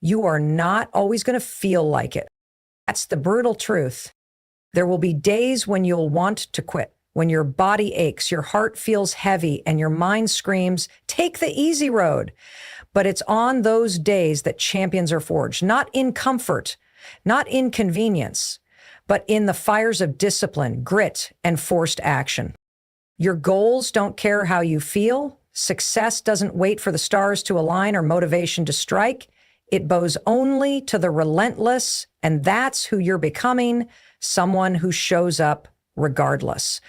You are not always going to feel like it. That's the brutal truth. There will be days when you'll want to quit, when your body aches, your heart feels heavy, and your mind screams, take the easy road. But it's on those days that champions are forged, not in comfort, not in convenience, but in the fires of discipline, grit, and forced action. Your goals don't care how you feel. Success doesn't wait for the stars to align or motivation to strike. It bows only to the relentless, and that's who you're becoming, someone who shows up regardless.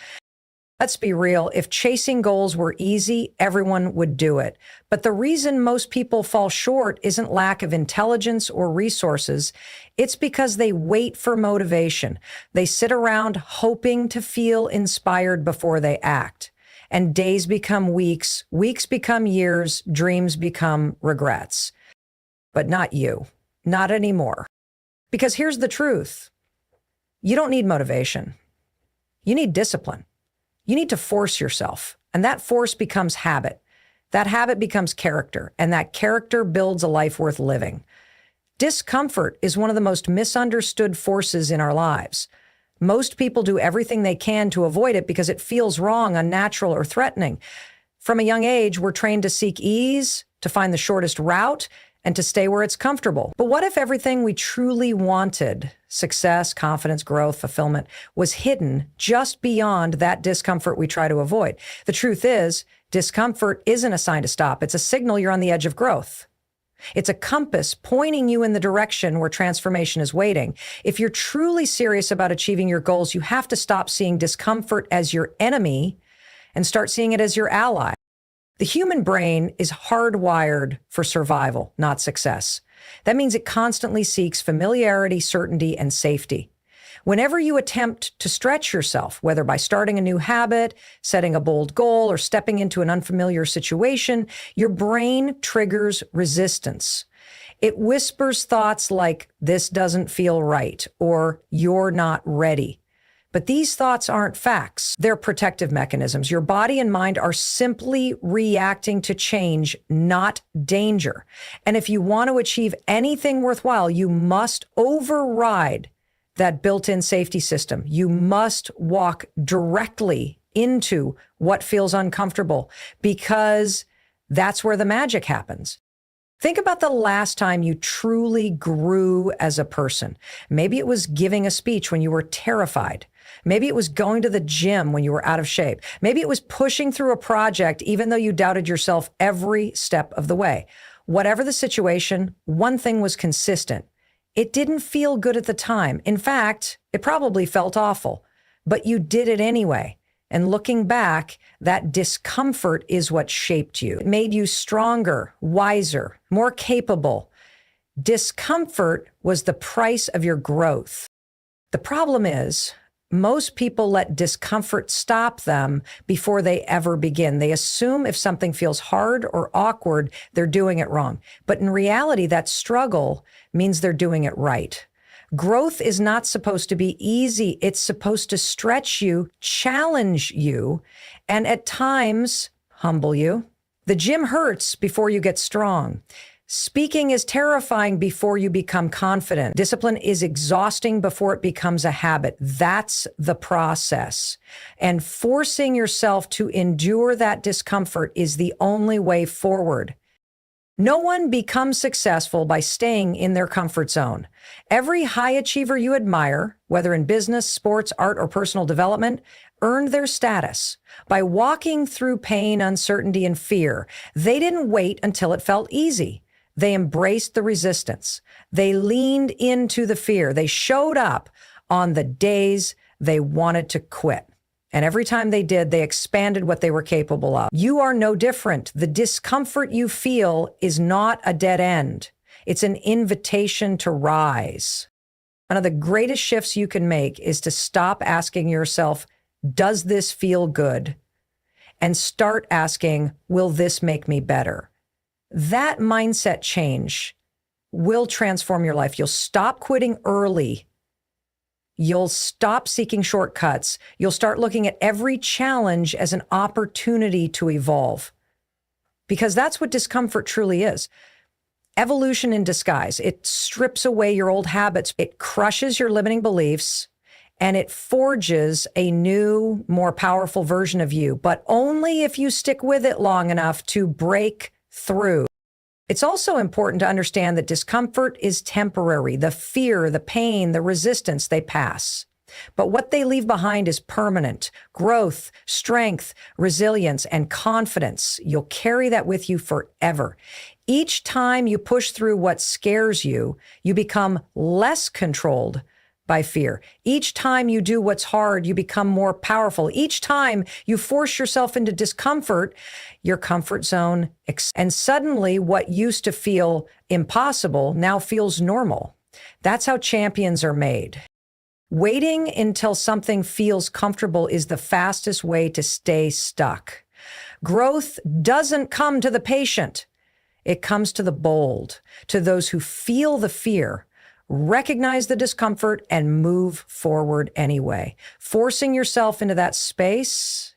Let's be real. If chasing goals were easy, everyone would do it. But the reason most people fall short isn't lack of intelligence or resources. It's because they wait for motivation. They sit around hoping to feel inspired before they act. And days become weeks, weeks become years, dreams become regrets. But not you. Not anymore. Because here's the truth. You don't need motivation. You need discipline. You need to force yourself. And that force becomes habit. That habit becomes character. And that character builds a life worth living. Discomfort is one of the most misunderstood forces in our lives. Most people do everything they can to avoid it because it feels wrong, unnatural, or threatening. From a young age, we're trained to seek ease, to find the shortest route, and to stay where it's comfortable. But what if everything we truly wanted, success, confidence, growth, fulfillment, was hidden just beyond that discomfort we try to avoid? The truth is, discomfort isn't a sign to stop. It's a signal you're on the edge of growth. It's a compass pointing you in the direction where transformation is waiting. If you're truly serious about achieving your goals, you have to stop seeing discomfort as your enemy and start seeing it as your ally. The human brain is hardwired for survival, not success. That means it constantly seeks familiarity, certainty, and safety. Whenever you attempt to stretch yourself, whether by starting a new habit, setting a bold goal, or stepping into an unfamiliar situation, your brain triggers resistance. It whispers thoughts like, this doesn't feel right, or you're not ready. But these thoughts aren't facts. They're protective mechanisms. Your body and mind are simply reacting to change, not danger. And if you want to achieve anything worthwhile, you must override that built-in safety system. You must walk directly into what feels uncomfortable because that's where the magic happens. Think about the last time you truly grew as a person. Maybe it was giving a speech when you were terrified. Maybe it was going to the gym when you were out of shape. Maybe it was pushing through a project even though you doubted yourself every step of the way. Whatever the situation, one thing was consistent. It didn't feel good at the time. In fact, it probably felt awful, but you did it anyway. And looking back, that discomfort is what shaped you. It made you stronger, wiser, more capable. Discomfort was the price of your growth. The problem is, most people let discomfort stop them before they ever begin. They assume if something feels hard or awkward, they're doing it wrong. But in reality, that struggle means they're doing it right. Growth is not supposed to be easy. It's supposed to stretch you, challenge you, and at times humble you. The gym hurts before you get strong. Speaking is terrifying before you become confident. Discipline is exhausting before it becomes a habit. That's the process. And forcing yourself to endure that discomfort is the only way forward. No one becomes successful by staying in their comfort zone. Every high achiever you admire, whether in business, sports, art, or personal development, earned their status by walking through pain, uncertainty, and fear. They didn't wait until it felt easy. They embraced the resistance. They leaned into the fear. They showed up on the days they wanted to quit. And every time they did, they expanded what they were capable of. You are no different. The discomfort you feel is not a dead end. It's an invitation to rise. One of the greatest shifts you can make is to stop asking yourself, does this feel good? And start asking, will this make me better? That mindset change will transform your life. You'll stop quitting early. You'll stop seeking shortcuts. You'll start looking at every challenge as an opportunity to evolve. Because that's what discomfort truly is. Evolution in disguise. It strips away your old habits. It crushes your limiting beliefs and it forges a new, more powerful version of you, but only if you stick with it long enough to break through. It's also important to understand that discomfort is temporary. The fear, the pain, the resistance, they pass. But what they leave behind is permanent. Growth, strength, resilience, and confidence. You'll carry that with you forever. Each time you push through what scares you, you become less controlled by fear. Each time you do what's hard, you become more powerful. Each time you force yourself into discomfort, your comfort zone, and suddenly what used to feel impossible now feels normal. That's how champions are made. Waiting until something feels comfortable is the fastest way to stay stuck. Growth doesn't come to the patient. It comes to the bold, to those who feel the fear, recognize the discomfort, and move forward anyway. Forcing yourself into that space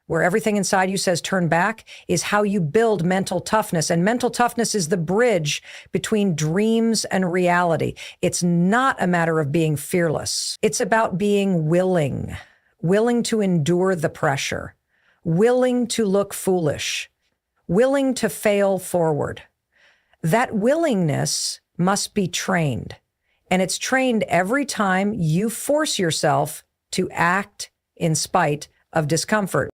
where everything inside you says turn back is how you build mental toughness. And mental toughness is the bridge between dreams and reality. It's not a matter of being fearless. It's about being willing to endure the pressure, willing to look foolish, willing to fail forward. That willingness must be trained. And it's trained every time you force yourself to act in spite of discomfort.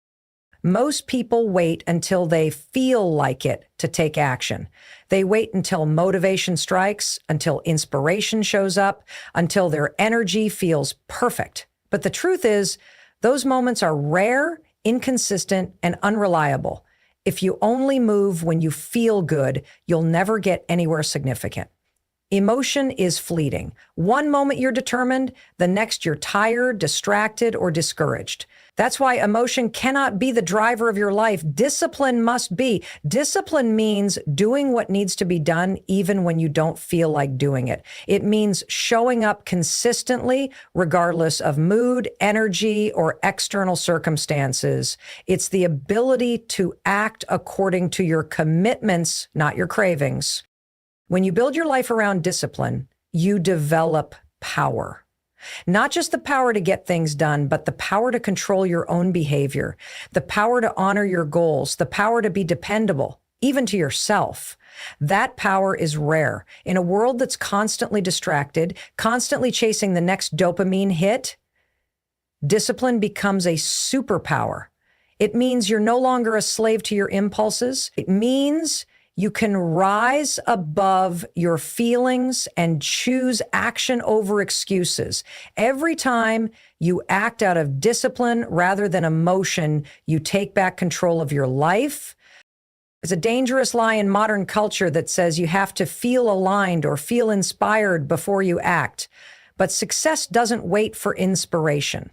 Most people wait until they feel like it to take action. They wait until motivation strikes, until inspiration shows up, until their energy feels perfect. But the truth is, those moments are rare, inconsistent, and unreliable. If you only move when you feel good, you'll never get anywhere significant. Emotion is fleeting. One moment you're determined, the next you're tired, distracted, or discouraged. That's why emotion cannot be the driver of your life. Discipline must be. Discipline means doing what needs to be done even when you don't feel like doing it. It means showing up consistently regardless of mood, energy, or external circumstances. It's the ability to act according to your commitments, not your cravings. When you build your life around discipline, you develop power. Not just the power to get things done, but the power to control your own behavior, the power to honor your goals, the power to be dependable, even to yourself. That power is rare. In a world that's constantly distracted, constantly chasing the next dopamine hit, discipline becomes a superpower. It means you're no longer a slave to your impulses. It means you can rise above your feelings and choose action over excuses. Every time you act out of discipline rather than emotion, you take back control of your life. There's a dangerous lie in modern culture that says you have to feel aligned or feel inspired before you act. But success doesn't wait for inspiration.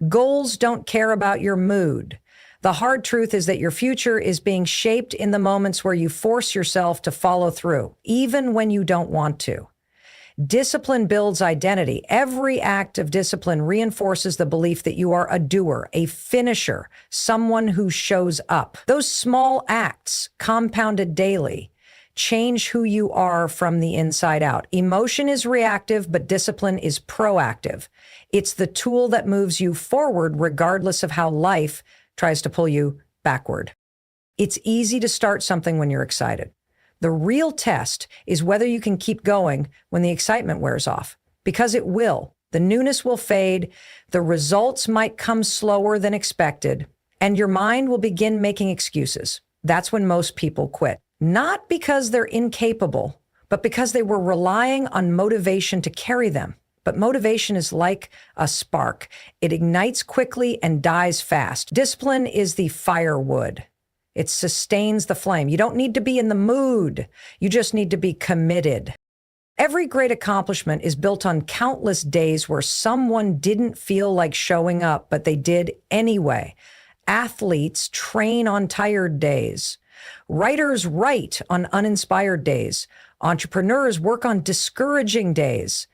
Goals don't care about your mood. The hard truth is that your future is being shaped in the moments where you force yourself to follow through, even when you don't want to. Discipline builds identity. Every act of discipline reinforces the belief that you are a doer, a finisher, someone who shows up. Those small acts, compounded daily, change who you are from the inside out. Emotion is reactive, but discipline is proactive. It's the tool that moves you forward regardless of how life tries to pull you backward. It's easy to start something when you're excited. The real test is whether you can keep going when the excitement wears off, because it will. The newness will fade, the results might come slower than expected, and your mind will begin making excuses. That's when most people quit. Not because they're incapable, but because they were relying on motivation to carry them. But motivation is like a spark. It ignites quickly and dies fast. Discipline is the firewood. It sustains the flame. You don't need to be in the mood. You just need to be committed. Every great accomplishment is built on countless days where someone didn't feel like showing up, but they did anyway. Athletes train on tired days. Writers write on uninspired days. Entrepreneurs work on discouraging days.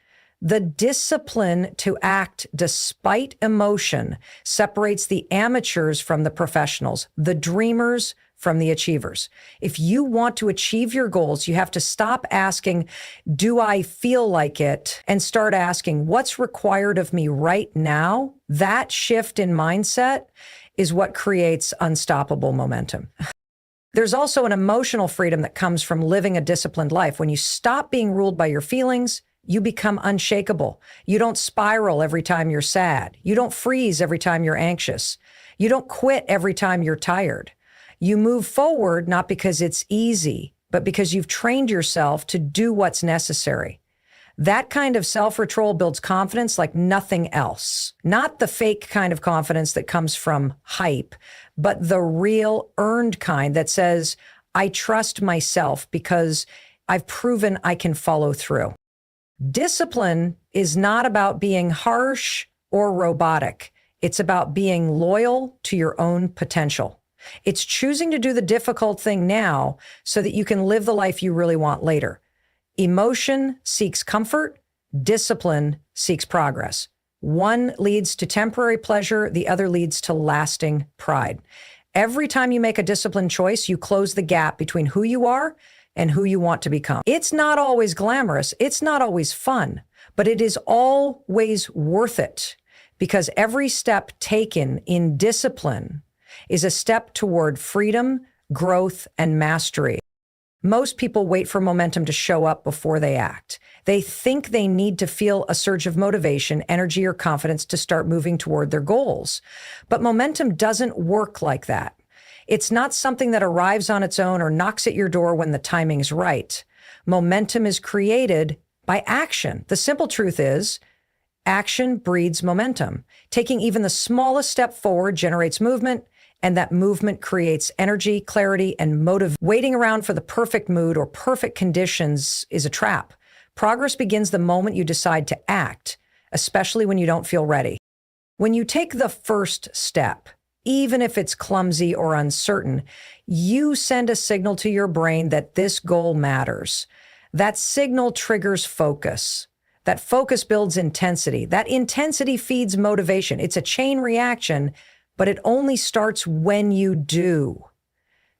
The discipline to act despite emotion separates the amateurs from the professionals, the dreamers from the achievers. If you want to achieve your goals, you have to stop asking, do I feel like it? And start asking, what's required of me right now? That shift in mindset is what creates unstoppable momentum. There's also an emotional freedom that comes from living a disciplined life. When you stop being ruled by your feelings, you become unshakable. You don't spiral every time you're sad. You don't freeze every time you're anxious. You don't quit every time you're tired. You move forward not because it's easy, but because you've trained yourself to do what's necessary. That kind of self-control builds confidence like nothing else. Not the fake kind of confidence that comes from hype, but the real earned kind that says, I trust myself because I've proven I can follow through. Discipline is not about being harsh or robotic. It's about being loyal to your own potential. It's choosing to do the difficult thing now so that you can live the life you really want later. Emotion seeks comfort. Discipline seeks progress. One leads to temporary pleasure. The other leads to lasting pride. Every time you make a disciplined choice, you close the gap between who you are and who you want to become. It's not always glamorous. It's not always fun, but it is always worth it because every step taken in discipline is a step toward freedom, growth, and mastery. Most people wait for momentum to show up before they act. They think they need to feel a surge of motivation, energy, or confidence to start moving toward their goals. But momentum doesn't work like that. It's not something that arrives on its own or knocks at your door when the timing's right. Momentum is created by action. The simple truth is, action breeds momentum. Taking even the smallest step forward generates movement, and that movement creates energy, clarity, and motive. Waiting around for the perfect mood or perfect conditions is a trap. Progress begins the moment you decide to act, especially when you don't feel ready. When you take the first step, even if it's clumsy or uncertain, you send a signal to your brain that this goal matters. That signal triggers focus. That focus builds intensity. That intensity feeds motivation. It's a chain reaction, but it only starts when you do.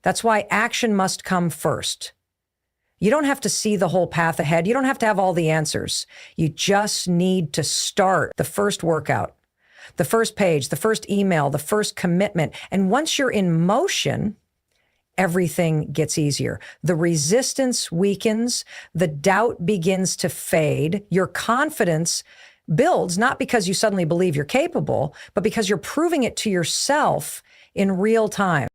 That's why action must come first. You don't have to see the whole path ahead. You don't have to have all the answers. You just need to start the first workout, the first page, the first email, the first commitment. And once you're in motion, everything gets easier. The resistance weakens, the doubt begins to fade, your confidence builds, not because you suddenly believe you're capable, but because you're proving it to yourself in real time.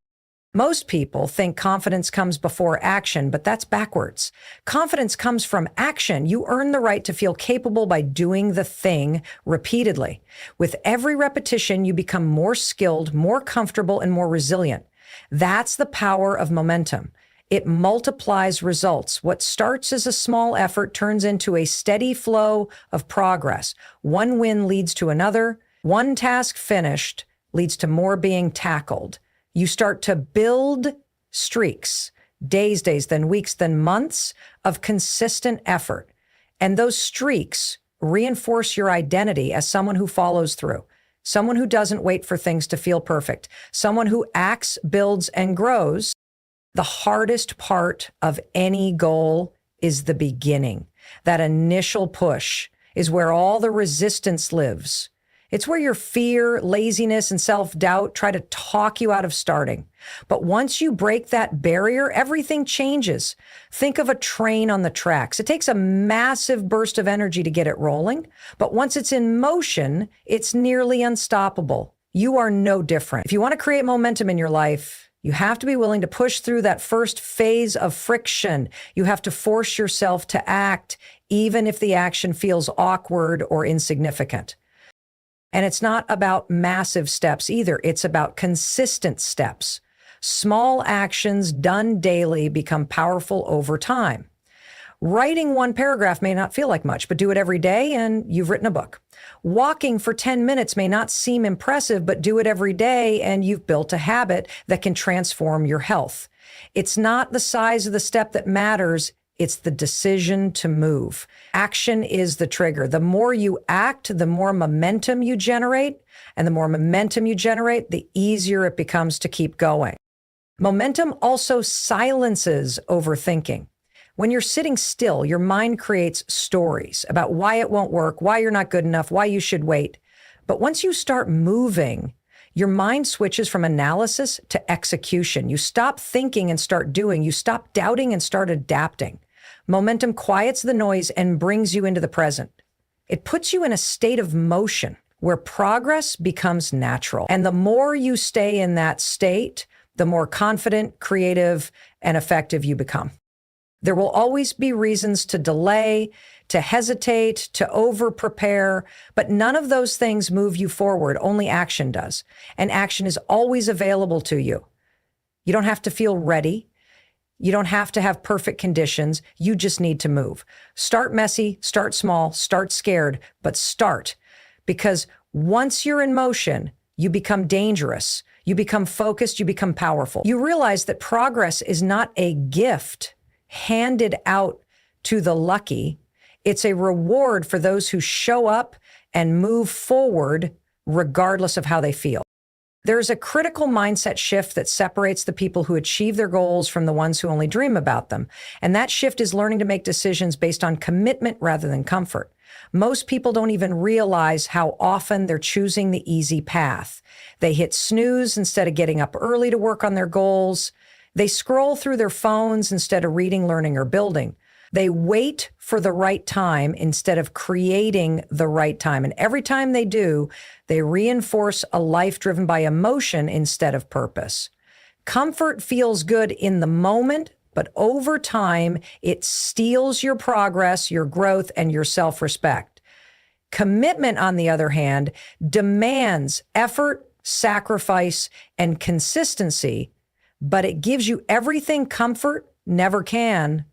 Most people think confidence comes before action, but that's backwards. Confidence comes from action. You earn the right to feel capable by doing the thing repeatedly. With every repetition, you become more skilled, more comfortable, and more resilient. That's the power of momentum. It multiplies results. What starts as a small effort turns into a steady flow of progress. One win leads to another. One task finished leads to more being tackled. You start to build streaks, days, then weeks, then months of consistent effort. And those streaks reinforce your identity as someone who follows through, someone who doesn't wait for things to feel perfect, someone who acts, builds, and grows. The hardest part of any goal is the beginning. That initial push is where all the resistance lives. It's where your fear, laziness, and self-doubt try to talk you out of starting. But once you break that barrier, everything changes. Think of a train on the tracks. It takes a massive burst of energy to get it rolling, but once it's in motion, it's nearly unstoppable. You are no different. If you want to create momentum in your life, you have to be willing to push through that first phase of friction. You have to force yourself to act, even if the action feels awkward or insignificant. And it's not about massive steps either. It's about consistent steps. Small actions done daily become powerful over time. Writing one paragraph may not feel like much, but do it every day and you've written a book. Walking for 10 minutes may not seem impressive, but do it every day and you've built a habit that can transform your health. It's not the size of the step that matters. It's the decision to move. Action is the trigger. The more you act, the more momentum you generate. And the more momentum you generate, the easier it becomes to keep going. Momentum also silences overthinking. When you're sitting still, your mind creates stories about why it won't work, why you're not good enough, why you should wait. But once you start moving, your mind switches from analysis to execution. You stop thinking and start doing. You stop doubting and start adapting. Momentum quiets the noise and brings you into the present. It puts you in a state of motion where progress becomes natural. And the more you stay in that state, the more confident, creative, and effective you become. There will always be reasons to delay, to hesitate, to over-prepare, but none of those things move you forward. Only action does. And action is always available to you. You don't have to feel ready. You don't have to have perfect conditions. You just need to move. Start messy, start small, start scared, but start. Because once you're in motion, you become dangerous. You become focused. You become powerful. You realize that progress is not a gift handed out to the lucky. It's a reward for those who show up and move forward regardless of how they feel. There's a critical mindset shift that separates the people who achieve their goals from the ones who only dream about them. And that shift is learning to make decisions based on commitment rather than comfort. Most people don't even realize how often they're choosing the easy path. They hit snooze instead of getting up early to work on their goals. They scroll through their phones instead of reading, learning, or building. They wait for the right time instead of creating the right time. And every time they do, they reinforce a life driven by emotion instead of purpose. Comfort feels good in the moment, but over time, it steals your progress, your growth, and your self-respect. Commitment, on the other hand, demands effort, sacrifice, and consistency, but it gives you everything comfort never can.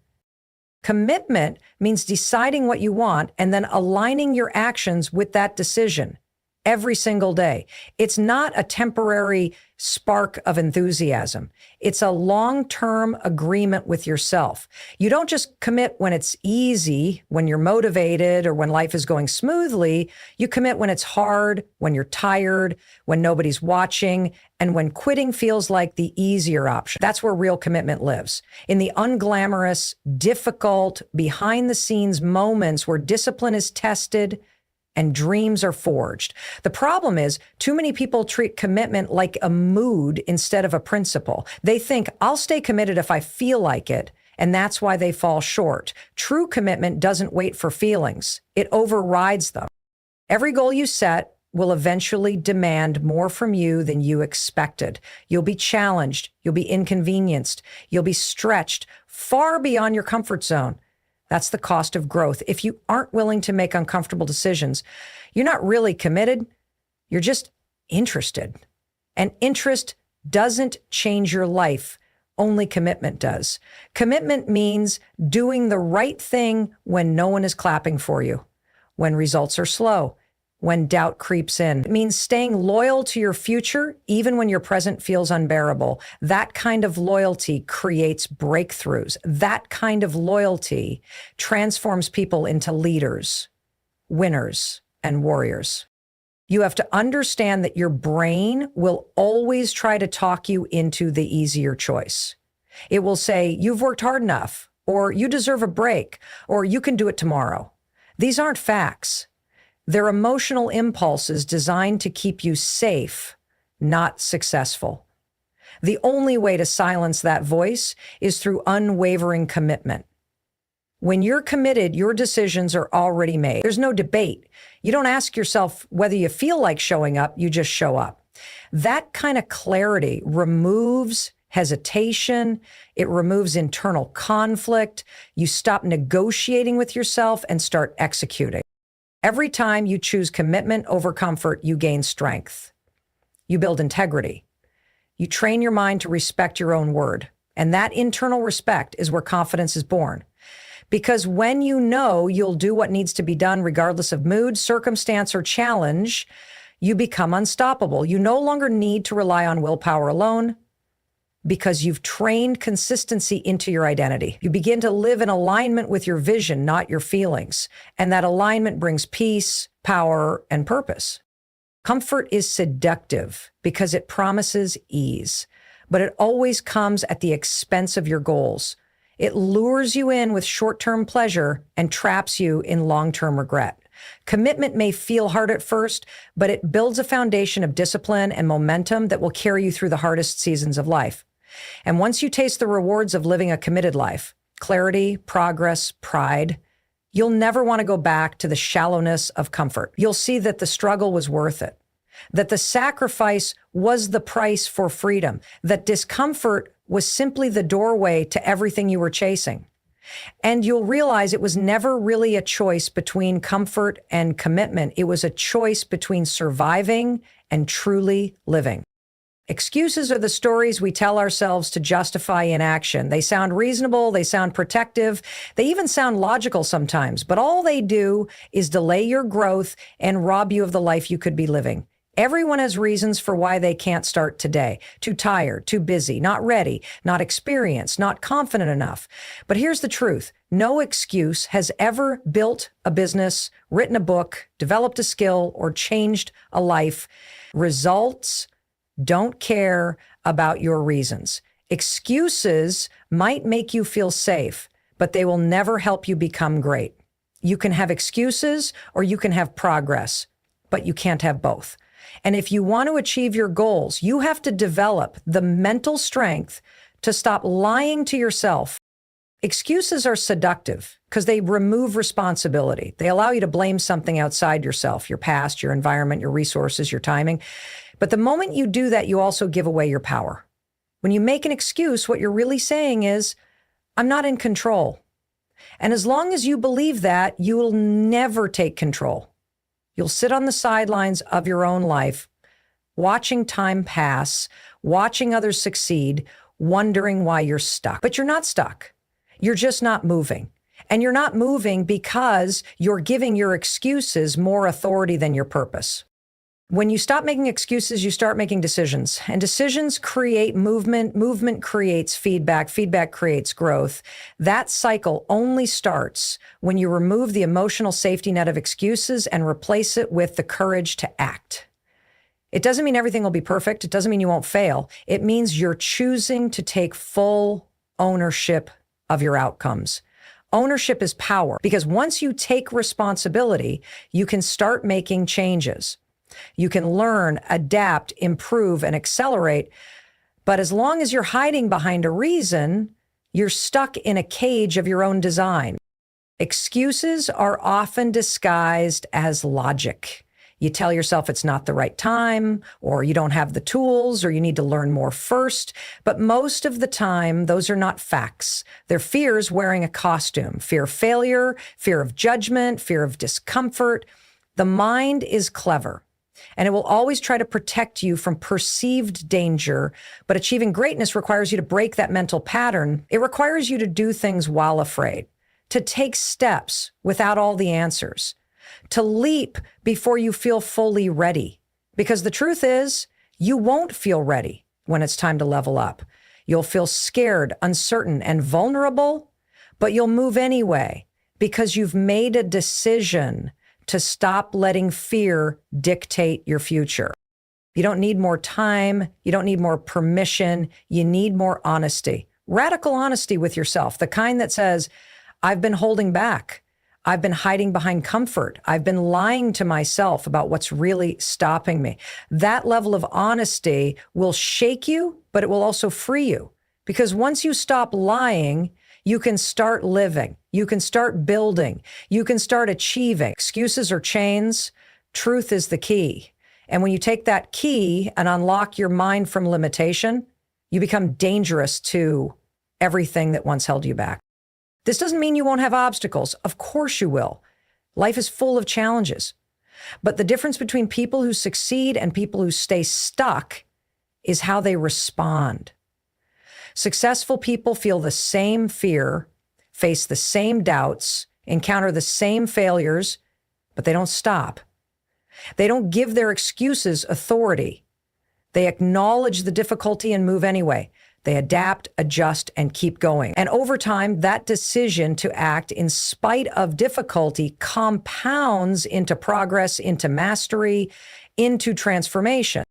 Commitment means deciding what you want and then aligning your actions with that decision every single day. It's not a temporary spark of enthusiasm. It's a long-term agreement with yourself. You don't just commit when it's easy, when you're motivated, or when life is going smoothly. You commit when it's hard, when you're tired, when nobody's watching, and when quitting feels like the easier option. That's where real commitment lives. In the unglamorous, difficult, behind-the-scenes moments where discipline is tested and dreams are forged. The problem is, too many people treat commitment like a mood instead of a principle. They think, I'll stay committed if I feel like it, and that's why they fall short. True commitment doesn't wait for feelings. It overrides them. Every goal you set will eventually demand more from you than you expected. You'll be challenged. You'll be inconvenienced. You'll be stretched far beyond your comfort zone. That's the cost of growth. If you aren't willing to make uncomfortable decisions, you're not really committed. You're just interested. And interest doesn't change your life. Only commitment does. Commitment means doing the right thing when no one is clapping for you, when results are slow, when doubt creeps in. It means staying loyal to your future, even when your present feels unbearable. That kind of loyalty creates breakthroughs. That kind of loyalty transforms people into leaders, winners, and warriors. You have to understand that your brain will always try to talk you into the easier choice. It will say, you've worked hard enough, or you deserve a break, or you can do it tomorrow. These aren't facts. They're emotional impulses designed to keep you safe, not successful. The only way to silence that voice is through unwavering commitment. When you're committed, your decisions are already made. There's no debate. You don't ask yourself whether you feel like showing up, you just show up. That kind of clarity removes hesitation. It removes internal conflict. You stop negotiating with yourself and start executing. Every time you choose commitment over comfort, you gain strength. You build integrity. You train your mind to respect your own word. And that internal respect is where confidence is born. Because when you know you'll do what needs to be done regardless of mood, circumstance, or challenge, you become unstoppable. You no longer need to rely on willpower alone because you've trained consistency into your identity. You begin to live in alignment with your vision, not your feelings. And that alignment brings peace, power, and purpose. Comfort is seductive because it promises ease. but it always comes at the expense of your goals. It lures you in with short-term pleasure and traps you in long-term regret. Commitment may feel hard at first, but it builds a foundation of discipline and momentum that will carry you through the hardest seasons of life. And once you taste the rewards of living a committed life, clarity, progress, pride, you'll never want to go back to the shallowness of comfort. You'll see that the struggle was worth it, that the sacrifice was the price for freedom, that discomfort was simply the doorway to everything you were chasing. And you'll realize it was never really a choice between comfort and commitment. It was a choice between surviving and truly living. Excuses are the stories we tell ourselves to justify inaction. They sound reasonable, they sound protective, they even sound logical sometimes, but all they do is delay your growth and rob you of the life you could be living. Everyone has reasons for why they can't start today. Too tired, too busy, not ready, not experienced, not confident enough. But here's the truth. No excuse has ever built a business, written a book, developed a skill, or changed a life. Results don't care about your reasons. Excuses might make you feel safe, but they will never help you become great. You can have excuses or you can have progress, but you can't have both. And if you want to achieve your goals, you have to develop the mental strength to stop lying to yourself. Excuses are seductive because they remove responsibility. They allow you to blame something outside yourself, your past, your environment, your resources, your timing. But the moment you do that, you also give away your power. When you make an excuse, what you're really saying is, I'm not in control. And as long as you believe that, you will never take control. You'll sit on the sidelines of your own life, watching time pass, watching others succeed, wondering why you're stuck. But you're not stuck. You're just not moving. And you're not moving because you're giving your excuses more authority than your purpose. When you stop making excuses, you start making decisions. And decisions create movement. Movement creates feedback. Feedback creates growth. That cycle only starts when you remove the emotional safety net of excuses and replace it with the courage to act. It doesn't mean everything will be perfect. It doesn't mean you won't fail. It means you're choosing to take full ownership of your outcomes. Ownership is power, because once you take responsibility, you can start making changes. You can learn, adapt, improve, and accelerate. But as long as you're hiding behind a reason, you're stuck in a cage of your own design. Excuses are often disguised as logic. You tell yourself it's not the right time, or you don't have the tools, or you need to learn more first. But most of the time, those are not facts. They're fears wearing a costume. Fear of failure, fear of judgment, fear of discomfort. The mind is clever, and it will always try to protect you from perceived danger. But achieving greatness requires you to break that mental pattern. It requires you to do things while afraid, to take steps without all the answers, to leap before you feel fully ready. Because the truth is, you won't feel ready when it's time to level up. You'll feel scared, uncertain, and vulnerable, but you'll move anyway because you've made a decision to stop letting fear dictate your future. You don't need more time. You don't need more permission. You need more honesty. Radical honesty with yourself, the kind that says, I've been holding back. I've been hiding behind comfort. I've been lying to myself about what's really stopping me. That level of honesty will shake you, but it will also free you. Because once you stop lying, you can start living. You can start building. You can start achieving. Excuses are chains. Truth is the key. And when you take that key and unlock your mind from limitation, you become dangerous to everything that once held you back. This doesn't mean you won't have obstacles. Of course you will. Life is full of challenges. But the difference between people who succeed and people who stay stuck is how they respond. Successful people feel the same fear, face the same doubts, encounter the same failures, but they don't stop. They don't give their excuses authority. They acknowledge the difficulty and move anyway. They adapt, adjust, and keep going. And over time, that decision to act in spite of difficulty compounds into progress, into mastery, into transformation.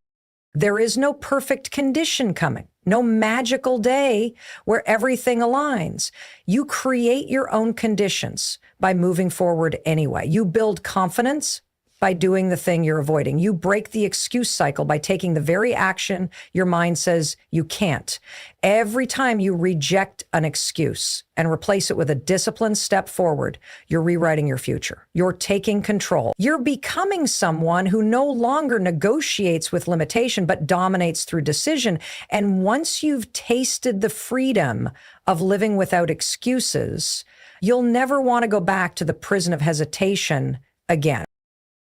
There is no perfect condition coming. no magical day where everything aligns. You create your own conditions by moving forward anyway. You build confidence by doing the thing you're avoiding. You break the excuse cycle by taking the very action your mind says you can't. Every time you reject an excuse and replace it with a disciplined step forward, you're rewriting your future. You're taking control. You're becoming someone who no longer negotiates with limitation, but dominates through decision. And once you've tasted the freedom of living without excuses, you'll never want to go back to the prison of hesitation again.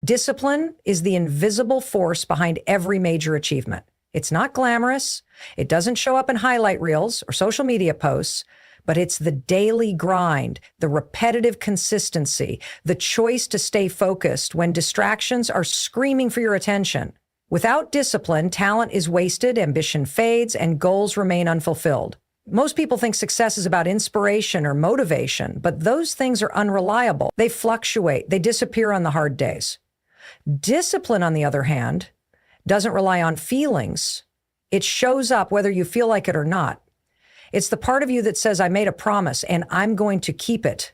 Discipline is the invisible force behind every major achievement. It's not glamorous. It doesn't show up in highlight reels or social media posts, but it's the daily grind, the repetitive consistency, the choice to stay focused when distractions are screaming for your attention. Without discipline, talent is wasted, ambition fades, and goals remain unfulfilled. Most people think success is about inspiration or motivation, but those things are unreliable. They fluctuate. They disappear on the hard days. Discipline, on the other hand, doesn't rely on feelings. It shows up whether you feel like it or not. It's the part of you that says, I made a promise and I'm going to keep it.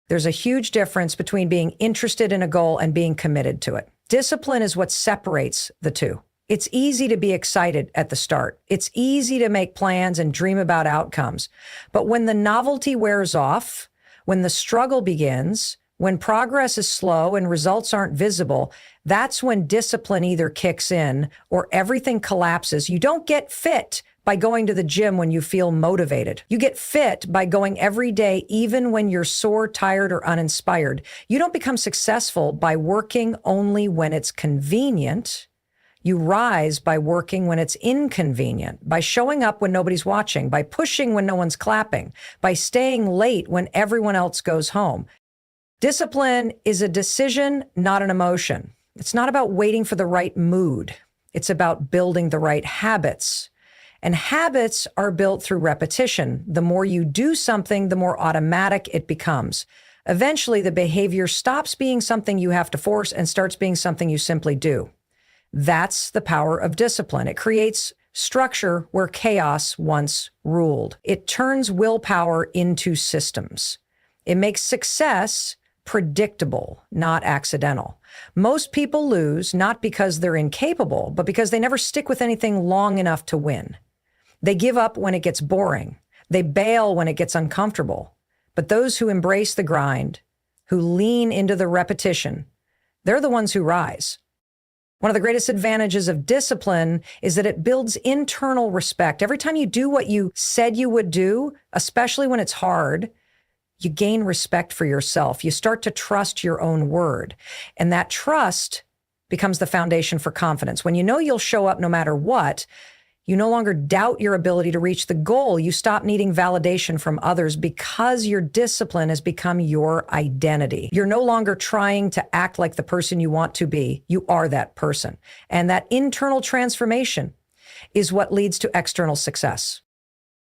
There's a huge difference between being interested in a goal and being committed to it. Discipline is what separates the two. It's easy to be excited at the start. It's easy to make plans and dream about outcomes. But when the novelty wears off, when the struggle begins, when progress is slow and results aren't visible, that's when discipline either kicks in or everything collapses. You don't get fit by going to the gym when you feel motivated. You get fit by going every day, even when you're sore, tired, or uninspired. You don't become successful by working only when it's convenient. You rise by working when it's inconvenient, by showing up when nobody's watching, by pushing when no one's clapping, by staying late when everyone else goes home. Discipline is a decision, not an emotion. It's not about waiting for the right mood. It's about building the right habits. And habits are built through repetition. The more you do something, the more automatic it becomes. Eventually, the behavior stops being something you have to force and starts being something you simply do. That's the power of discipline. It creates structure where chaos once ruled. It turns willpower into systems. It makes success predictable, not accidental. Most people lose not because they're incapable, but because they never stick with anything long enough to win. They give up when it gets boring. They bail when it gets uncomfortable. But those who embrace the grind, who lean into the repetition, they're the ones who rise. One of the greatest advantages of discipline is that it builds internal respect. Every time you do what you said you would do, especially when it's hard, you gain respect for yourself. You start to trust your own word. And that trust becomes the foundation for confidence. When you know you'll show up no matter what, you no longer doubt your ability to reach the goal. You stop needing validation from others because your discipline has become your identity. You're no longer trying to act like the person you want to be. You are that person. And that internal transformation is what leads to external success.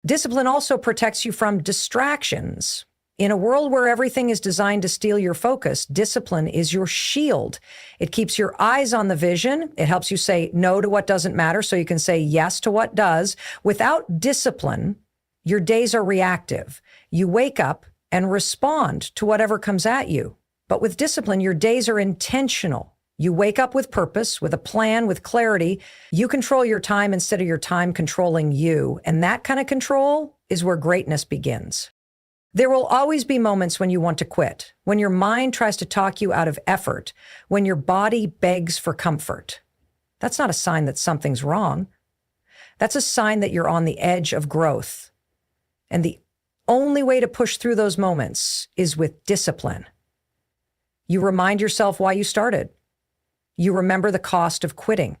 Discipline also protects you from distractions. In a world where everything is designed to steal your focus, discipline is your shield. It keeps your eyes on the vision. It helps you say no to what doesn't matter so you can say yes to what does. Without discipline, your days are reactive. You wake up and respond to whatever comes at you. But with discipline, your days are intentional. You wake up with purpose, with a plan, with clarity. You control your time instead of your time controlling you. And that kind of control is where greatness begins. There will always be moments when you want to quit, when your mind tries to talk you out of effort, when your body begs for comfort. That's not a sign that something's wrong. That's a sign that you're on the edge of growth. And the only way to push through those moments is with discipline. You remind yourself why you started. You remember the cost of quitting.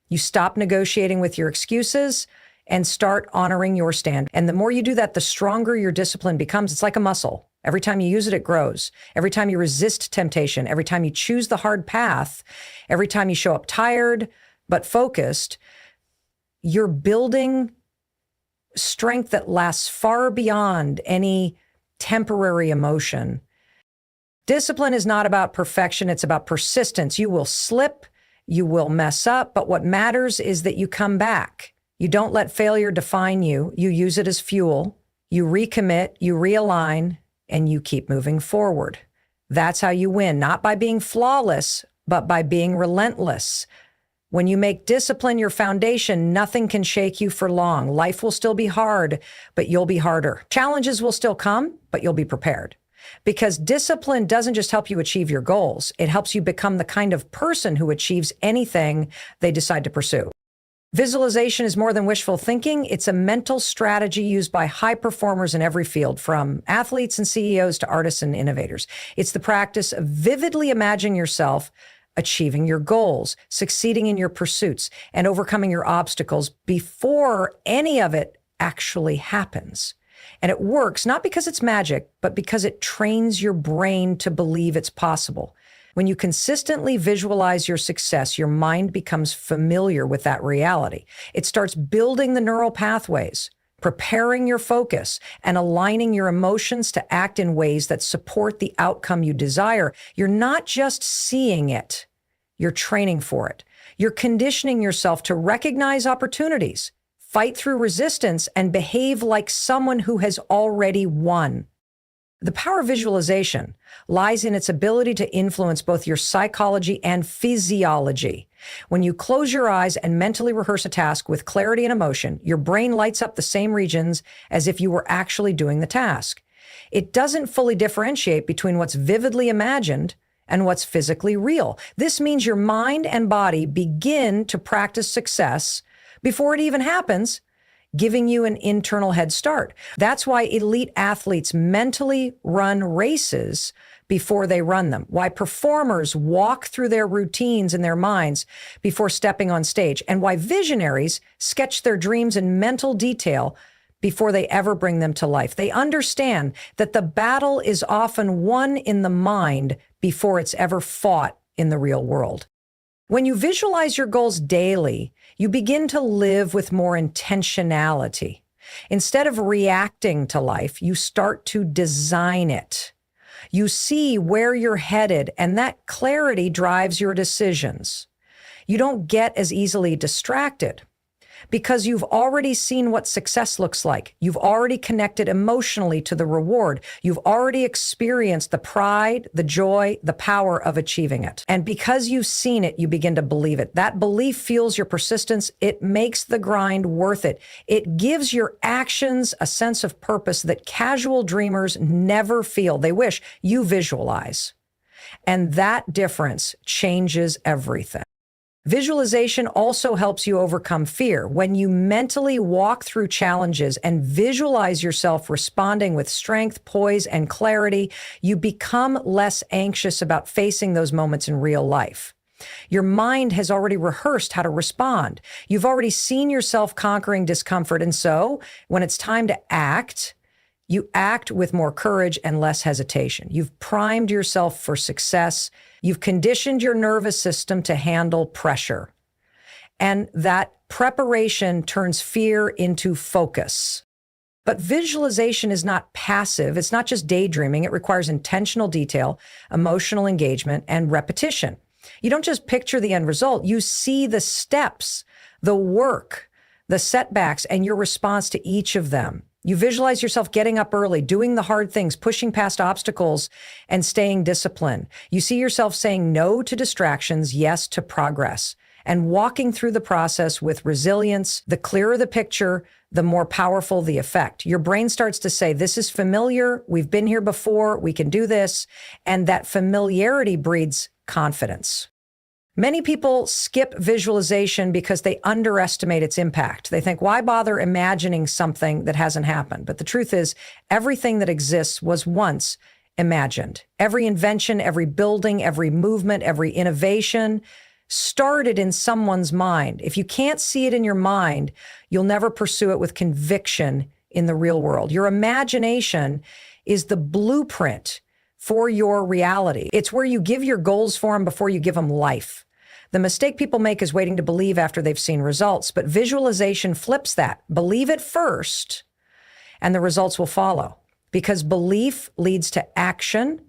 You stop negotiating with your excuses and start honoring your stand. And the more you do that, the stronger your discipline becomes. It's like a muscle. Every time you use it, it grows. Every time you resist temptation, every time you choose the hard path, every time you show up tired but focused, you're building strength that lasts far beyond any temporary emotion. Discipline is not about perfection. It's about persistence. You will slip, you will mess up, but what matters is that you come back. You don't let failure define you. You use it as fuel. You recommit, you realign, and you keep moving forward. That's how you win, not by being flawless, but by being relentless. When you make discipline your foundation, nothing can shake you for long. Life will still be hard, but you'll be harder. Challenges will still come, but you'll be prepared. Because discipline doesn't just help you achieve your goals, it helps you become the kind of person who achieves anything they decide to pursue. Visualization is more than wishful thinking. It's a mental strategy used by high performers in every field, from athletes and CEOs to artists and innovators. It's the practice of vividly imagining yourself achieving your goals, succeeding in your pursuits, and overcoming your obstacles before any of it actually happens. And it works not because it's magic, but because it trains your brain to believe it's possible. When you consistently visualize your success, your mind becomes familiar with that reality. It starts building the neural pathways, preparing your focus, and aligning your emotions to act in ways that support the outcome you desire. You're not just seeing it, you're training for it. You're conditioning yourself to recognize opportunities, fight through resistance, and behave like someone who has already won. The power of visualization lies in its ability to influence both your psychology and physiology. When you close your eyes and mentally rehearse a task with clarity and emotion, your brain lights up the same regions as if you were actually doing the task. It doesn't fully differentiate between what's vividly imagined and what's physically real. This means your mind and body begin to practice success before it even happens, giving you an internal head start. That's why elite athletes mentally run races before they run them, why performers walk through their routines in their minds before stepping on stage, and why visionaries sketch their dreams in mental detail before they ever bring them to life. They understand that the battle is often won in the mind before it's ever fought in the real world. When you visualize your goals daily, you begin to live with more intentionality. Instead of reacting to life, you start to design it. You see where you're headed, and that clarity drives your decisions. You don't get as easily distracted because you've already seen what success looks like. You've already connected emotionally to the reward. You've already experienced the pride, the joy, the power of achieving it. And because you've seen it, you begin to believe it. That belief fuels your persistence. It makes the grind worth it. It gives your actions a sense of purpose that casual dreamers never feel. They wish you visualize. And that difference changes everything. Visualization also helps you overcome fear. When you mentally walk through challenges and visualize yourself responding with strength, poise, and clarity, you become less anxious about facing those moments in real life. Your mind has already rehearsed how to respond. You've already seen yourself conquering discomfort. And so when it's time to act, you act with more courage and less hesitation. You've primed yourself for success. You've conditioned your nervous system to handle pressure. And that preparation turns fear into focus. But visualization is not passive. It's not just daydreaming. It requires intentional detail, emotional engagement, and repetition. You don't just picture the end result. You see the steps, the work, the setbacks, and your response to each of them. You visualize yourself getting up early, doing the hard things, pushing past obstacles, and staying disciplined. You see yourself saying no to distractions, yes to progress, and walking through the process with resilience. The clearer the picture, the more powerful the effect. Your brain starts to say, this is familiar, we've been here before, we can do this, and that familiarity breeds confidence. Many people skip visualization because they underestimate its impact. They think, why bother imagining something that hasn't happened? But the truth is, everything that exists was once imagined. Every invention, every building, every movement, every innovation started in someone's mind. If you can't see it in your mind, you'll never pursue it with conviction in the real world. Your imagination is the blueprint for your reality. It's where you give your goals form before you give them life. The mistake people make is waiting to believe after they've seen results, but visualization flips that. Believe it first, and the results will follow. Because belief leads to action,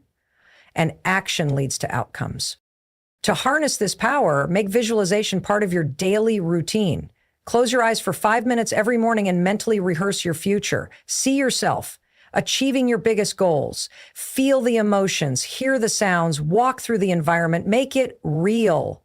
and action leads to outcomes. To harness this power, make visualization part of your daily routine. Close your eyes for 5 minutes every morning and mentally rehearse your future. See yourself achieving your biggest goals. Feel the emotions, hear the sounds, walk through the environment, make it real.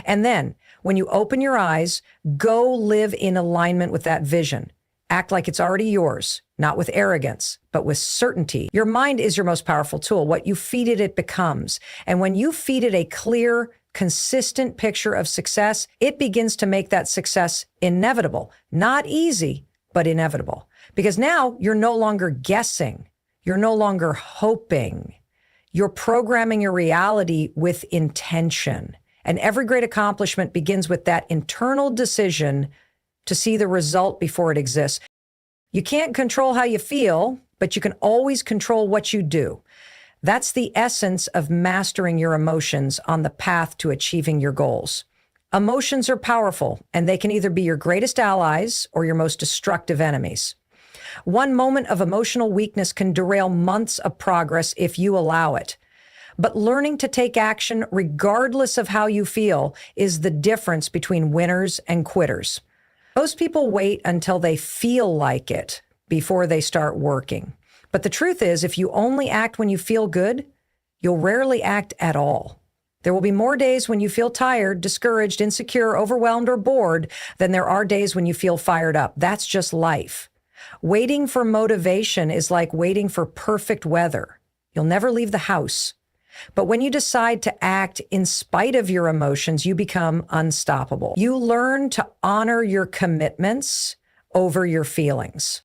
And then, when you open your eyes, go live in alignment with that vision. Act like it's already yours, not with arrogance, but with certainty. Your mind is your most powerful tool. What you feed it, it becomes. And when you feed it a clear, consistent picture of success, it begins to make that success inevitable. Not easy, but inevitable. Because now you're no longer guessing. You're no longer hoping. You're programming your reality with intention. And every great accomplishment begins with that internal decision to see the result before it exists. You can't control how you feel, but you can always control what you do. That's the essence of mastering your emotions on the path to achieving your goals. Emotions are powerful, and they can either be your greatest allies or your most destructive enemies. One moment of emotional weakness can derail months of progress if you allow it. But learning to take action regardless of how you feel is the difference between winners and quitters. Most people wait until they feel like it before they start working. But the truth is, if you only act when you feel good, you'll rarely act at all. There will be more days when you feel tired, discouraged, insecure, overwhelmed, or bored than there are days when you feel fired up. That's just life. Waiting for motivation is like waiting for perfect weather. You'll never leave the house. But when you decide to act in spite of your emotions, you become unstoppable. You learn to honor your commitments over your feelings.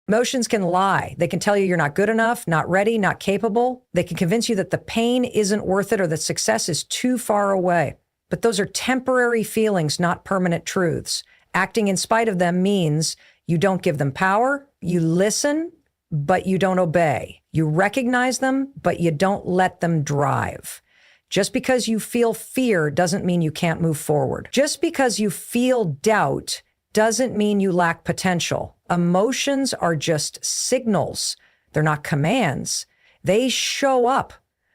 Emotions can lie. They can tell you you're not good enough, not ready, not capable. They can convince you that the pain isn't worth it or that success is too far away. But those are temporary feelings, not permanent truths. Acting in spite of them means you don't give them power, you listen, but you don't obey. You recognize them, but you don't let them drive. Just because you feel fear doesn't mean you can't move forward. Just because you feel doubt doesn't mean you lack potential. Emotions are just signals. They're not commands. They show up,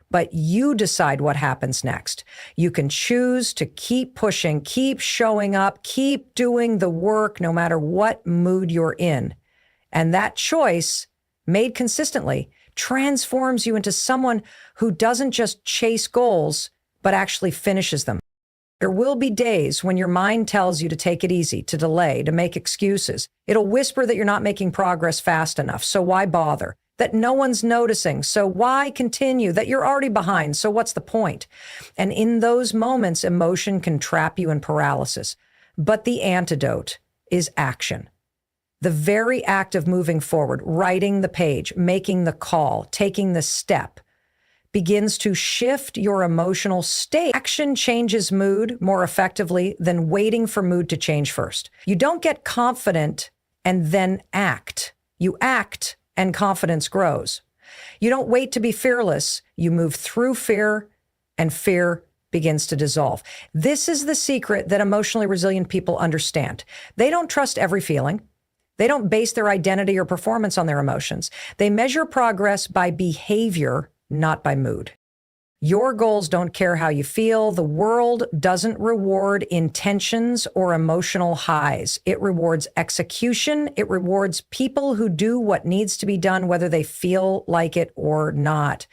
but you decide what happens next. You can choose to keep pushing, keep showing up, keep doing the work no matter what mood you're in. And that choice, made consistently, transforms you into someone who doesn't just chase goals, but actually finishes them. There will be days when your mind tells you to take it easy, to delay, to make excuses. It'll whisper that you're not making progress fast enough, so why bother? That no one's noticing, so why continue? That you're already behind, so what's the point? And in those moments, emotion can trap you in paralysis. But the antidote is action. The very act of moving forward, writing the page, making the call, taking the step, begins to shift your emotional state. Action changes mood more effectively than waiting for mood to change first. You don't get confident and then act. You act and confidence grows. You don't wait to be fearless. You move through fear and fear begins to dissolve. This is the secret that emotionally resilient people understand. They don't trust every feeling. They don't base their identity or performance on their emotions. They measure progress by behavior, not by mood. Your goals don't care how you feel. The world doesn't reward intentions or emotional highs. It rewards execution. It rewards people who do what needs to be done, whether they feel like it or not.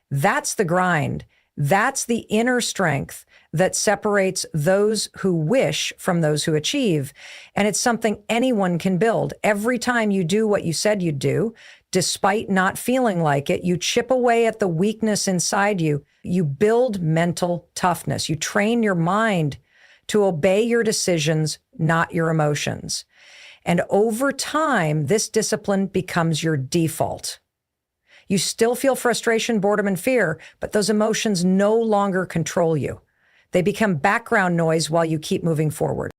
That's the grind. That's the inner strength that separates those who wish from those who achieve. And it's something anyone can build. Every time you do what you said you'd do, despite not feeling like it, you chip away at the weakness inside you. You build mental toughness. You train your mind to obey your decisions, not your emotions. And over time, this discipline becomes your default. You still feel frustration, boredom, and fear, but those emotions no longer control you. They become background noise while you keep moving forward.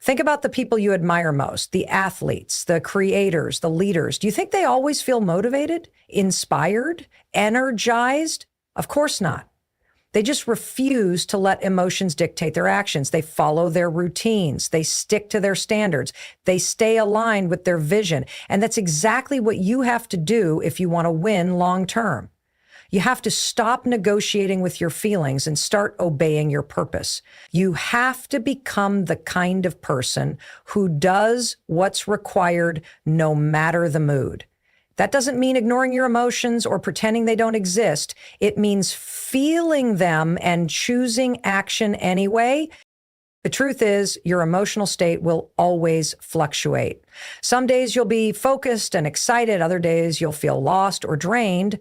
Think about the people you admire most, the athletes, the creators, the leaders. Do you think they always feel motivated, inspired, energized? Of course not. They just refuse to let emotions dictate their actions. They follow their routines. They stick to their standards. They stay aligned with their vision. And that's exactly what you have to do if you want to win long term. You have to stop negotiating with your feelings and start obeying your purpose. You have to become the kind of person who does what's required no matter the mood. That doesn't mean ignoring your emotions or pretending they don't exist. It means feeling them and choosing action anyway. The truth is, your emotional state will always fluctuate. Some days you'll be focused and excited. Other days you'll feel lost or drained.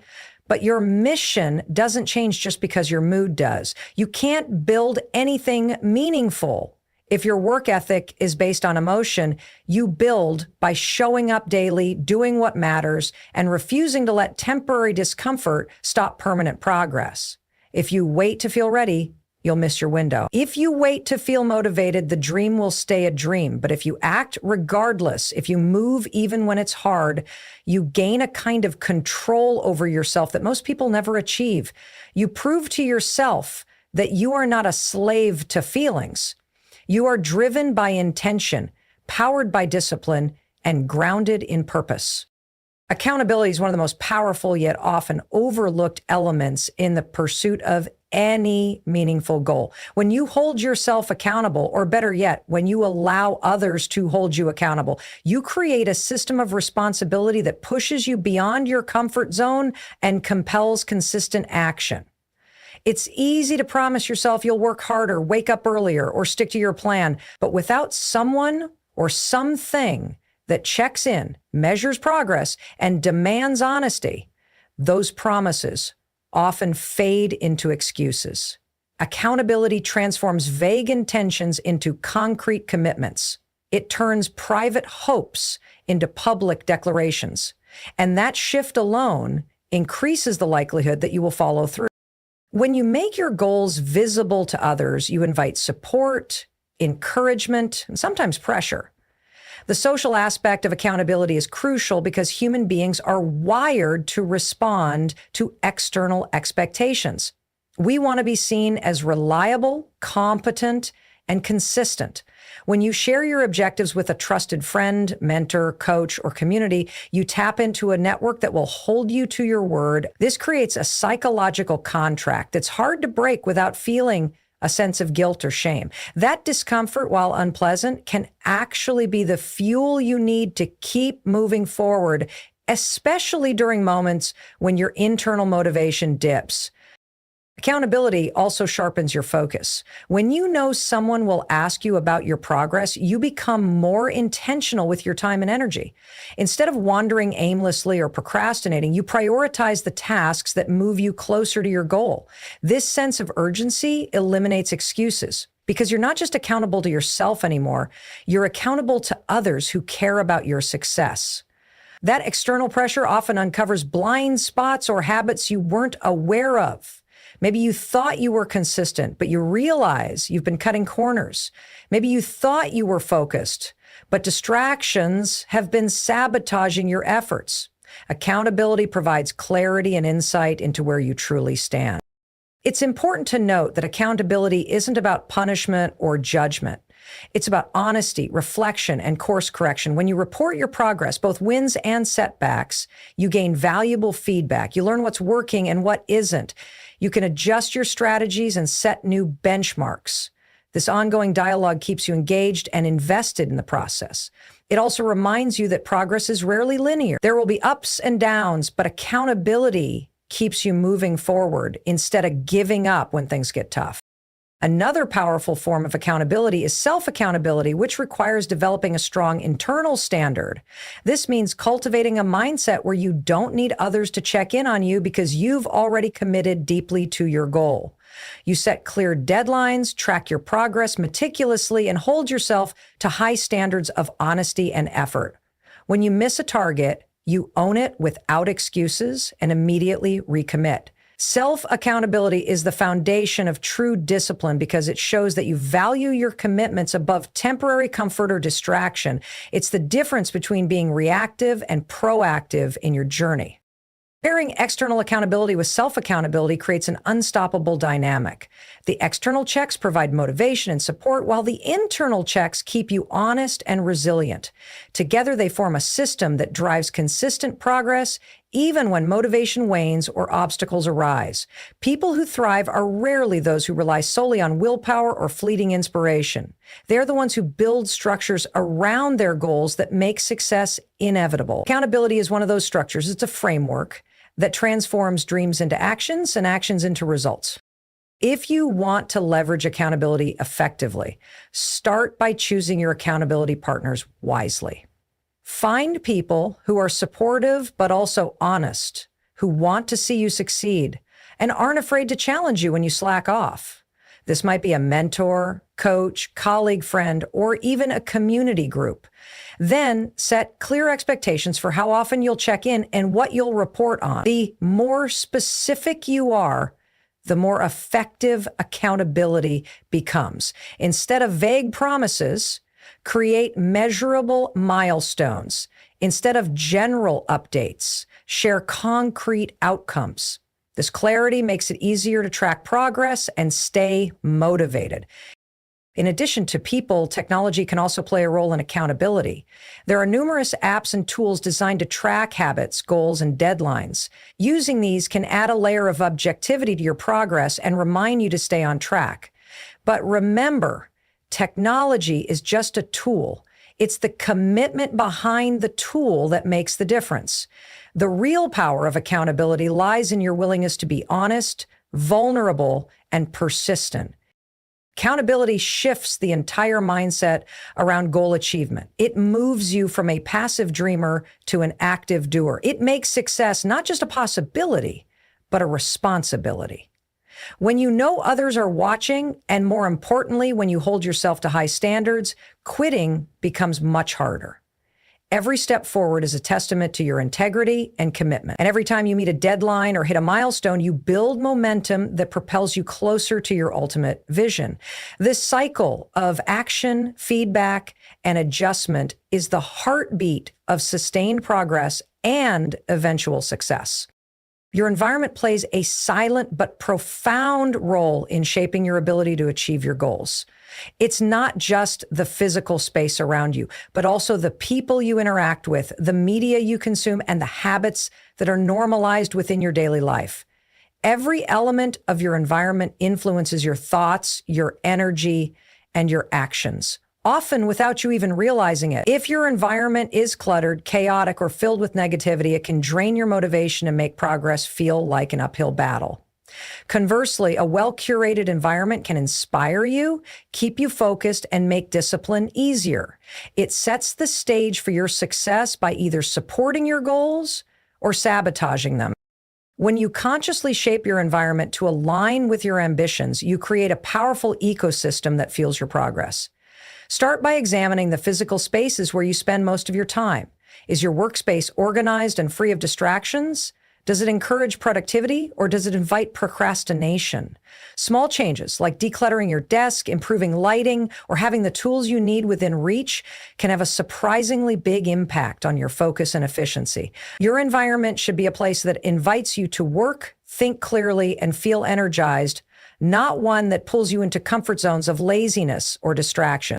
But your mission doesn't change just because your mood does. You can't build anything meaningful if your work ethic is based on emotion. You build by showing up daily, doing what matters, and refusing to let temporary discomfort stop permanent progress. If you wait to feel ready, you'll miss your window. If you wait to feel motivated, the dream will stay a dream. But if you act regardless, if you move even when it's hard, you gain a kind of control over yourself that most people never achieve. You prove to yourself that you are not a slave to feelings. You are driven by intention, powered by discipline, and grounded in purpose. Accountability is one of the most powerful yet often overlooked elements in the pursuit of any meaningful goal. When you hold yourself accountable, or better yet, when you allow others to hold you accountable, you create a system of responsibility that pushes you beyond your comfort zone and compels consistent action. It's easy to promise yourself you'll work harder, wake up earlier, or stick to your plan, but without someone or something that checks in, measures progress, and demands honesty, those promises often fade into excuses. Accountability transforms vague intentions into concrete commitments. It turns private hopes into public declarations. And that shift alone increases the likelihood that you will follow through. When you make your goals visible to others, you invite support, encouragement, and sometimes pressure. The social aspect of accountability is crucial because human beings are wired to respond to external expectations. We want to be seen as reliable, competent, and consistent. When you share your objectives with a trusted friend, mentor, coach, or community, you tap into a network that will hold you to your word. This creates a psychological contract that's hard to break without feeling a sense of guilt or shame. That discomfort, while unpleasant, can actually be the fuel you need to keep moving forward, especially during moments when your internal motivation dips. Accountability also sharpens your focus. When you know someone will ask you about your progress, you become more intentional with your time and energy. Instead of wandering aimlessly or procrastinating, you prioritize the tasks that move you closer to your goal. This sense of urgency eliminates excuses because you're not just accountable to yourself anymore, you're accountable to others who care about your success. That external pressure often uncovers blind spots or habits you weren't aware of. Maybe you thought you were consistent, but you realize you've been cutting corners. Maybe you thought you were focused, but distractions have been sabotaging your efforts. Accountability provides clarity and insight into where you truly stand. It's important to note that accountability isn't about punishment or judgment. It's about honesty, reflection, and course correction. When you report your progress, both wins and setbacks, you gain valuable feedback. You learn what's working and what isn't. You can adjust your strategies and set new benchmarks. This ongoing dialogue keeps you engaged and invested in the process. It also reminds you that progress is rarely linear. There will be ups and downs, but accountability keeps you moving forward instead of giving up when things get tough. Another powerful form of accountability is self-accountability, which requires developing a strong internal standard. This means cultivating a mindset where you don't need others to check in on you because you've already committed deeply to your goal. You set clear deadlines, track your progress meticulously, and hold yourself to high standards of honesty and effort. When you miss a target, you own it without excuses and immediately recommit. Self-accountability is the foundation of true discipline because it shows that you value your commitments above temporary comfort or distraction. It's the difference between being reactive and proactive in your journey. Pairing external accountability with self-accountability creates an unstoppable dynamic. The external checks provide motivation and support, while the internal checks keep you honest and resilient. Together, they form a system that drives consistent progress even when motivation wanes or obstacles arise. People who thrive are rarely those who rely solely on willpower or fleeting inspiration. They're the ones who build structures around their goals that make success inevitable. Accountability is one of those structures. It's a framework that transforms dreams into actions and actions into results. If you want to leverage accountability effectively, start by choosing your accountability partners wisely. Find people who are supportive but also honest, who want to see you succeed and aren't afraid to challenge you when you slack off. This might be a mentor, coach, colleague, friend, or even a community group. Then set clear expectations for how often you'll check in and what you'll report on. The more specific you are, the more effective accountability becomes. Instead of vague promises, create measurable milestones. Instead of general updates, share concrete outcomes. This clarity makes it easier to track progress and stay motivated. In addition to people, technology can also play a role in accountability. There are numerous apps and tools designed to track habits, goals, and deadlines. Using these can add a layer of objectivity to your progress and remind you to stay on track. But remember, technology is just a tool. It's the commitment behind the tool that makes the difference. The real power of accountability lies in your willingness to be honest, vulnerable, and persistent. Accountability shifts the entire mindset around goal achievement. It moves you from a passive dreamer to an active doer. It makes success not just a possibility, but a responsibility. When you know others are watching, and more importantly, when you hold yourself to high standards, quitting becomes much harder. Every step forward is a testament to your integrity and commitment. And every time you meet a deadline or hit a milestone, you build momentum that propels you closer to your ultimate vision. This cycle of action, feedback, and adjustment is the heartbeat of sustained progress and eventual success. Your environment plays a silent but profound role in shaping your ability to achieve your goals. It's not just the physical space around you, but also the people you interact with, the media you consume, and the habits that are normalized within your daily life. Every element of your environment influences your thoughts, your energy, and your actions, often without you even realizing it. If your environment is cluttered, chaotic, or filled with negativity, it can drain your motivation and make progress feel like an uphill battle. Conversely, a well-curated environment can inspire you, keep you focused, and make discipline easier. It sets the stage for your success by either supporting your goals or sabotaging them. When you consciously shape your environment to align with your ambitions, you create a powerful ecosystem that fuels your progress. Start by examining the physical spaces where you spend most of your time. Is your workspace organized and free of distractions? Does it encourage productivity, or does it invite procrastination? Small changes like decluttering your desk, improving lighting, or having the tools you need within reach can have a surprisingly big impact on your focus and efficiency. Your environment should be a place that invites you to work, think clearly, and feel energized, not one that pulls you into comfort zones of laziness or distraction.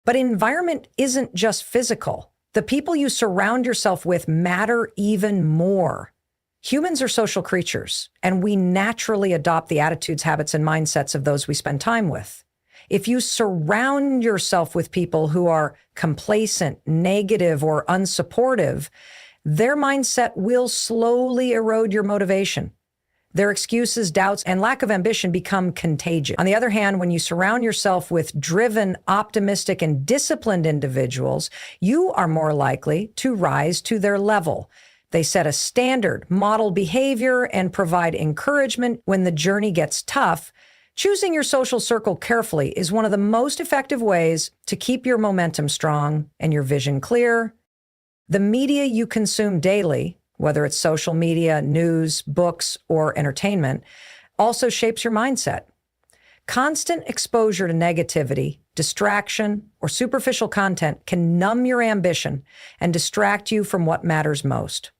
But environment isn't just physical. The people you surround yourself with matter even more. Humans are social creatures, and we naturally adopt the attitudes, habits, and mindsets of those we spend time with. If you surround yourself with people who are complacent, negative, or unsupportive, their mindset will slowly erode your motivation. Their excuses, doubts, and lack of ambition become contagious. On the other hand, when you surround yourself with driven, optimistic, and disciplined individuals, you are more likely to rise to their level. They set a standard, model behavior, and provide encouragement when the journey gets tough. Choosing your social circle carefully is one of the most effective ways to keep your momentum strong and your vision clear. The media you consume daily, whether it's social media, news, books, or entertainment, also shapes your mindset. Constant exposure to negativity, distraction, or superficial content can numb your ambition and distract you from what matters most.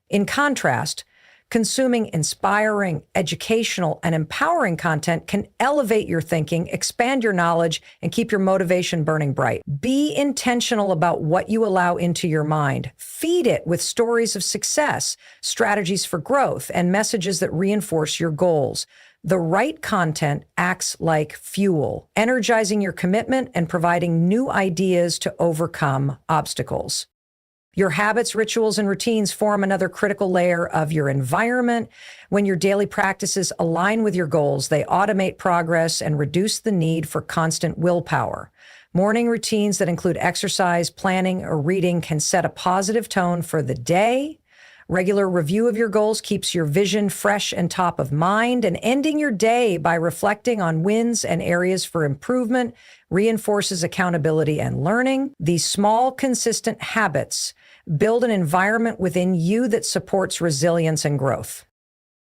In contrast, Consuming inspiring, educational, and empowering content can elevate your thinking, expand your knowledge, and keep your motivation burning bright. Be intentional about what you allow into your mind. Feed it with stories of success, strategies for growth, and messages that reinforce your goals. The right content acts like fuel, energizing your commitment and providing new ideas to overcome obstacles. Your habits, rituals, and routines form another critical layer of your environment. When your daily practices align with your goals, they automate progress and reduce the need for constant willpower. Morning routines that include exercise, planning, or reading can set a positive tone for the day. Regular review of your goals keeps your vision fresh and top of mind, and ending your day by reflecting on wins and areas for improvement reinforces accountability and learning. These small, consistent habits build an environment within you that supports resilience and growth.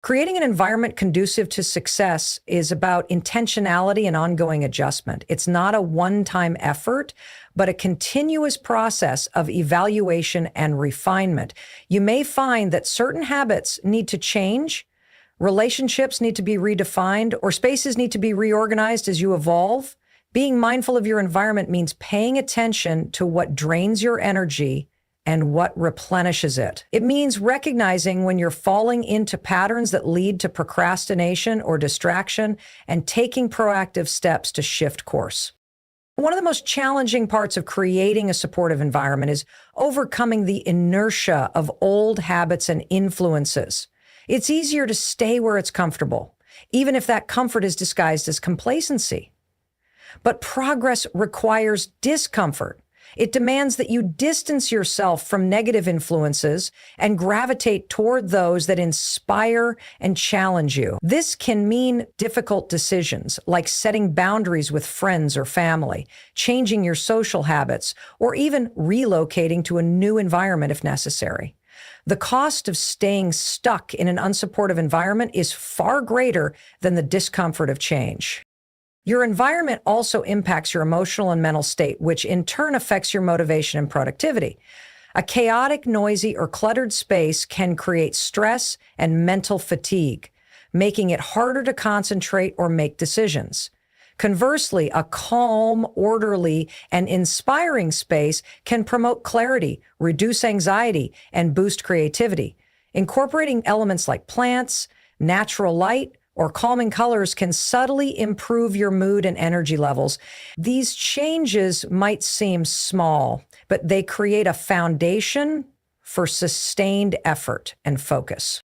Creating an environment conducive to success is about intentionality and ongoing adjustment. It's not a one-time effort, but a continuous process of evaluation and refinement. You may find that certain habits need to change, relationships need to be redefined, or spaces need to be reorganized as you evolve. Being mindful of your environment means paying attention to what drains your energy and what replenishes it. It means recognizing when you're falling into patterns that lead to procrastination or distraction and taking proactive steps to shift course. One of the most challenging parts of creating a supportive environment is overcoming the inertia of old habits and influences. It's easier to stay where it's comfortable, even if that comfort is disguised as complacency. But progress requires discomfort. It demands that you distance yourself from negative influences and gravitate toward those that inspire and challenge you. This can mean difficult decisions like setting boundaries with friends or family, changing your social habits, or even relocating to a new environment if necessary. The cost of staying stuck in an unsupportive environment is far greater than the discomfort of change. Your environment also impacts your emotional and mental state, which in turn affects your motivation and productivity. A chaotic, noisy, or cluttered space can create stress and mental fatigue, making it harder to concentrate or make decisions. Conversely, a calm, orderly, and inspiring space can promote clarity, reduce anxiety, and boost creativity. Incorporating elements like plants, natural light, or calming colors can subtly improve your mood and energy levels. These changes might seem small, but they create a foundation for sustained effort and focus.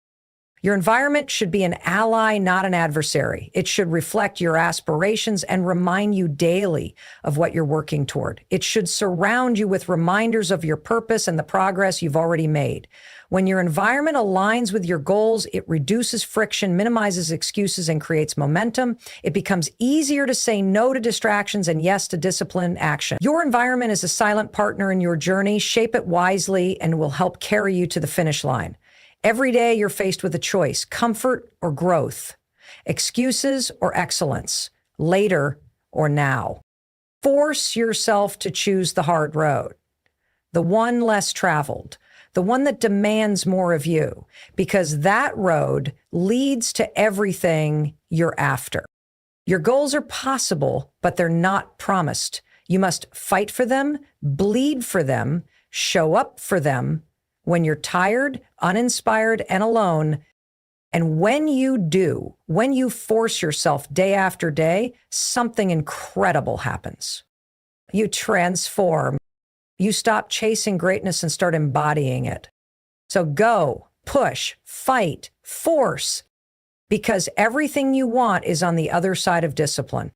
Your environment should be an ally, not an adversary. It should reflect your aspirations and remind you daily of what you're working toward. It should surround you with reminders of your purpose and the progress you've already made. When your environment aligns with your goals, it reduces friction, minimizes excuses, and creates momentum. It becomes easier to say no to distractions and yes to disciplined action. Your environment is a silent partner in your journey. Shape it wisely and it will help carry you to the finish line. Every day you're faced with a choice: comfort or growth, excuses or excellence, later or now. Force yourself to choose the hard road, the one less traveled, the one that demands more of you, because that road leads to everything you're after. Your goals are possible, but they're not promised. You must fight for them, bleed for them, show up for them when you're tired, uninspired, and alone. And when you do, when you force yourself day after day, something incredible happens. You transform. You stop chasing greatness and start embodying it. So go, push, fight, force, because everything you want is on the other side of discipline.